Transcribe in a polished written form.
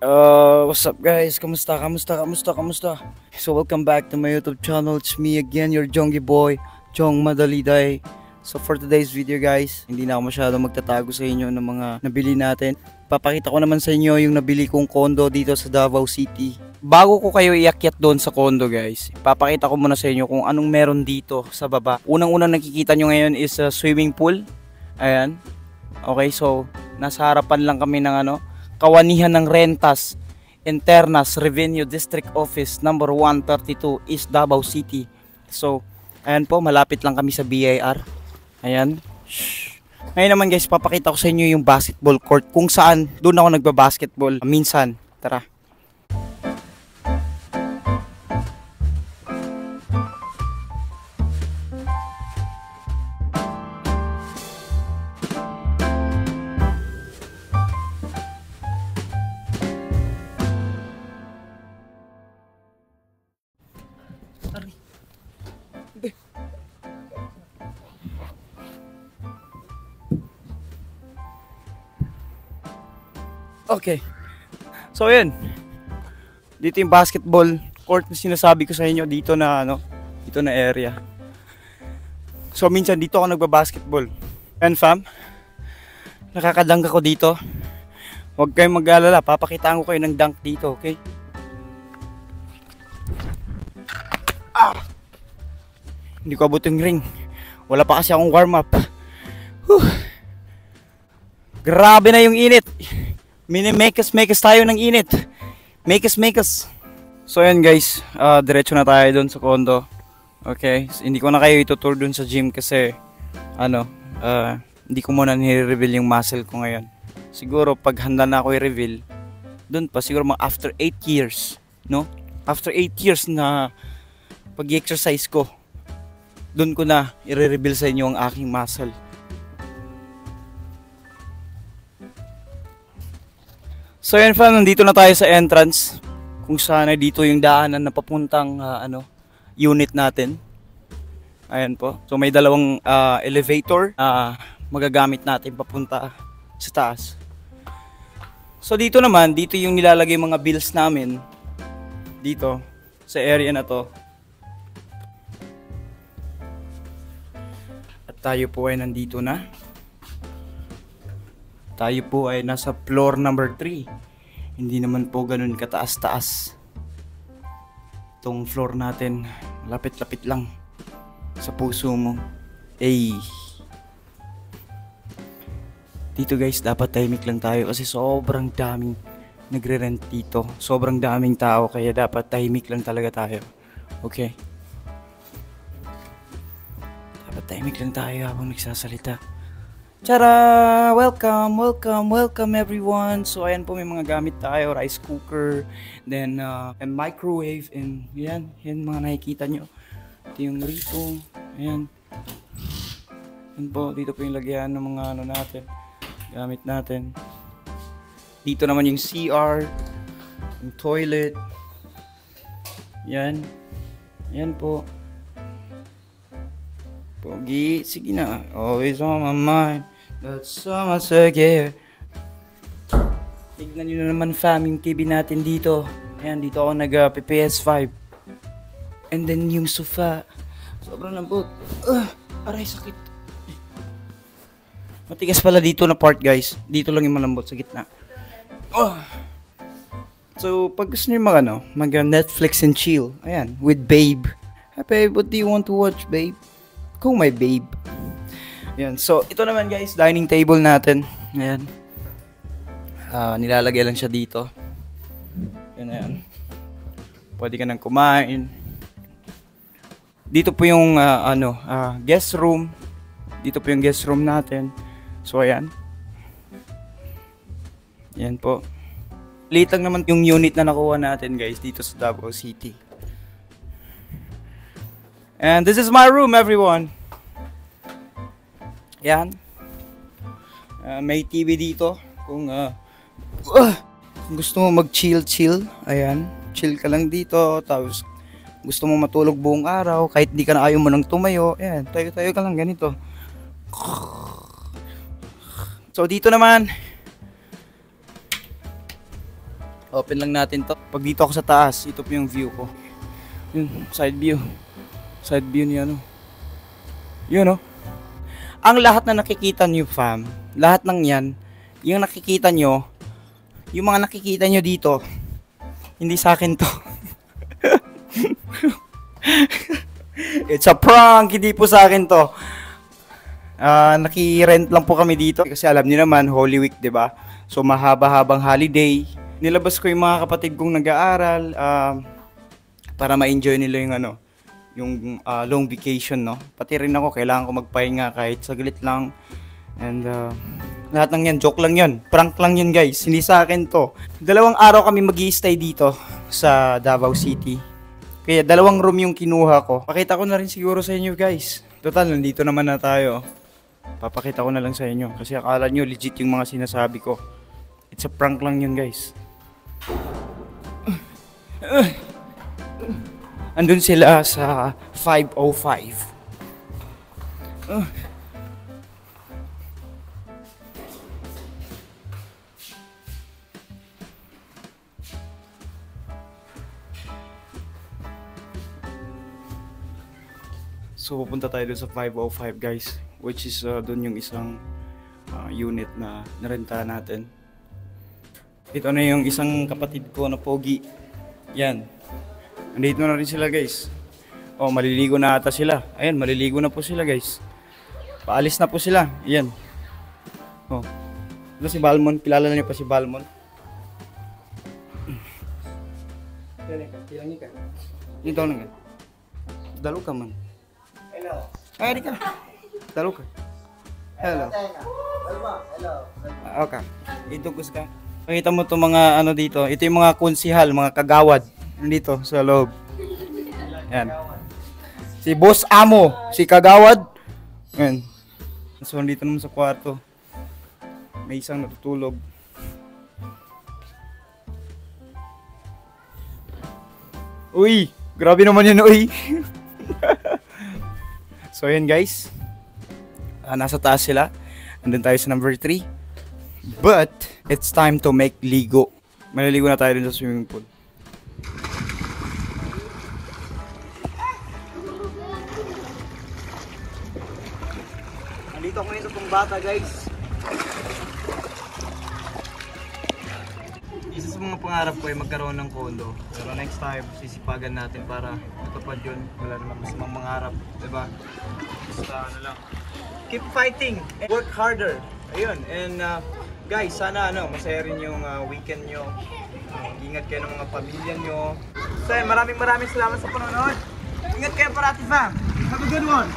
What's up guys? Kamusta? So welcome back to my YouTube channel. It's me again, your Jongy boy, Jong Madaliday. So for today's video guys, hindi na ako masyadong magtatago sa inyo ng mga nabili natin. Papakita ko naman sa inyo yung nabili kong condo dito sa Davao City. Bago ko kayo iakyat doon sa condo guys, papakita ko muna sa inyo kung anong meron dito sa baba. Unang-unang nakikita nyo ngayon is a swimming pool. Ayan. Okay, so nasa harapan lang kami ng Kawanihan ng Rentas Internas Revenue District Office number 132 East Davao City. So, ayan po, malapit lang kami sa BIR. Ayan. Shhh. Ngayon naman guys, papakita ko sa inyo yung basketball court kung saan doon ako nagba-basketball minsan. Tara. Okay. So ayan. Dito yung basketball court na sinasabi ko sa inyo dito na dito na area. So minsan dito ako nagba-basketball. And fam, nakakadunk ako dito. Huwag kayong mag-alala, papakitaan ko kayo ng dunk dito, okay? Hindi ko abot yung ring. Wala pa kasi akong warm up. Grabe na yung init. Make us tayo ng init. Make us. So ayan guys, diretso na tayo dun sa condo. Okay, so, hindi ko na kayo itutur dun sa gym kasi hindi ko muna nire-reveal yung muscle ko ngayon. Siguro pag handa na ako i-reveal, dun pa siguro mga after 8 years, no? After 8 years na pag-exercise ko, dun ko na i-reveal sa inyo ang aking muscle. So yan fam, nandito na tayo sa entrance kung saan ay dito yung daanan na papuntang unit natin. Ayan po. So may dalawang elevator magagamit natin papunta sa taas. So dito naman, dito yung nilalagay mga bills namin dito sa area na to. At tayo po ay nandito na. Tayo po ay nasa floor number 3. Hindi naman po ganun kataas-taas. Itong floor natin, lapit-lapit lang sa puso mo. Ay. Dito guys, dapat tahimik lang tayo kasi sobrang daming nagre-rent dito. Sobrang daming tao kaya dapat tahimik lang talaga tayo. Okay? Dapat tahimik lang tayo habang nagsasalita. Tara! Welcome everyone! So ayan po, may mga gamit tayo, rice cooker, then a microwave, and yan mga nakikita nyo. Ito yung rito, ayan. Yan po, dito po yung lagyan ng mga natin, gamit natin. Dito naman yung CR, yung toilet, yan po. Pogi, sige na, always on my mind. That's so much again. Tignan nyo na naman fam yung TV natin dito. Ayan, dito ako nag-PS5. And then yung sofa. Sobrang lambot. Aray, sakit. Matigas pala dito na part guys. Dito lang yung malambot sa gitna. So, pag gusto nyo mag Netflix and chill. Ayan, with babe. Hey babe, what do you want to watch babe? Kung may babe. Ayan, so ito naman guys, dining table natin. Ayan. Nilalagay lang siya dito. Ayan. Pwede ka nang kumain. Dito po yung guest room. Dito po yung guest room natin. So ayan. Ayan po. Late lang naman yung unit na nakuha natin guys dito sa Davao City. And this is my room everyone. Yan. May TV dito. Kung gusto mo mag-chill. Ayan. Chill ka lang dito. Tapos gusto mo matulog buong araw. Kahit di ka na ayaw mo nang tumayo. Ayan. Tayo ka lang ganito. So dito naman Open lang natin to. Pag dito ako sa taas, ito po yung view ko. Yun, side view. Side view niya, ano. Yun, oh. Ang lahat na nakikita niyo, fam, lahat ng yan, yung nakikita nyo, yung mga nakikita nyo dito, hindi sa akin to. It's a prank, hindi po sa akin to. Naki-rent lang po kami dito kasi alam niyo naman, Holy Week, 'di ba? So mahaba-habang holiday. Nilabas ko yung mga kapatid kong nag-aaral para ma-enjoy nila yung yung long vacation, no. Pati rin ako, kailangan ko magpahinga kahit saglit lang. And lahat ng yan, joke lang yun. Prank lang yun, guys. Hindi sa akin to. 2 araw kami mag-i-stay dito sa Davao City. Kaya 2 room yung kinuha ko. Pakita ko na rin siguro sa inyo, guys. Total, nandito naman na tayo. Papakita ko na lang sa inyo. Kasi akala nyo legit yung mga sinasabi ko. It's a prank lang yun, guys. Andun sila sa 505. So pupunta tayo dun sa 505, guys, which is dun yung isang unit na narenta natin. Ito na yung isang kapatid ko na pogi. Yan. Nandito na rin sila, guys. Oh, maliligo na ata sila. Ayan, maliligo na po sila, guys. Paalis na po sila. Ayan. Oh. Ito si Balmon. Kilala na niyo pa si Balmon. Dito na nga. Dalo ka man. Hello. Ay, di ka. Dalo ka. Hello. Hello. Okay. Ito kus ka. Pakita mo itong mga dito. Ito yung mga konsihal, mga kagawad. Nandito sa loob. Yan. Si Boss Amo, si Kagawad. Yan. So, nandito naman sa kwarto. May isang natutulog. Uy! Grabe naman yun, uy! So, yan guys. Nasa taas sila. Nandun tayo sa number 3. But, it's time to make ligo. Maliligo na tayo dun sa swimming pool. Nandito ako ngayon sa Pumbata, guys. Isa sa mga pangarap ko ay magkaroon ng condo. Pero next time, sisipagan natin para matupad yun. Wala naman masamang mangarap, diba? Basta lang. Keep fighting and work harder. Ayun, and guys, sana masaya rin yung weekend nyo. Ingat kayo ng mga pamilya nyo. So, maraming salamat sa panonood. Ingat kayo parati, fam. Have a good one.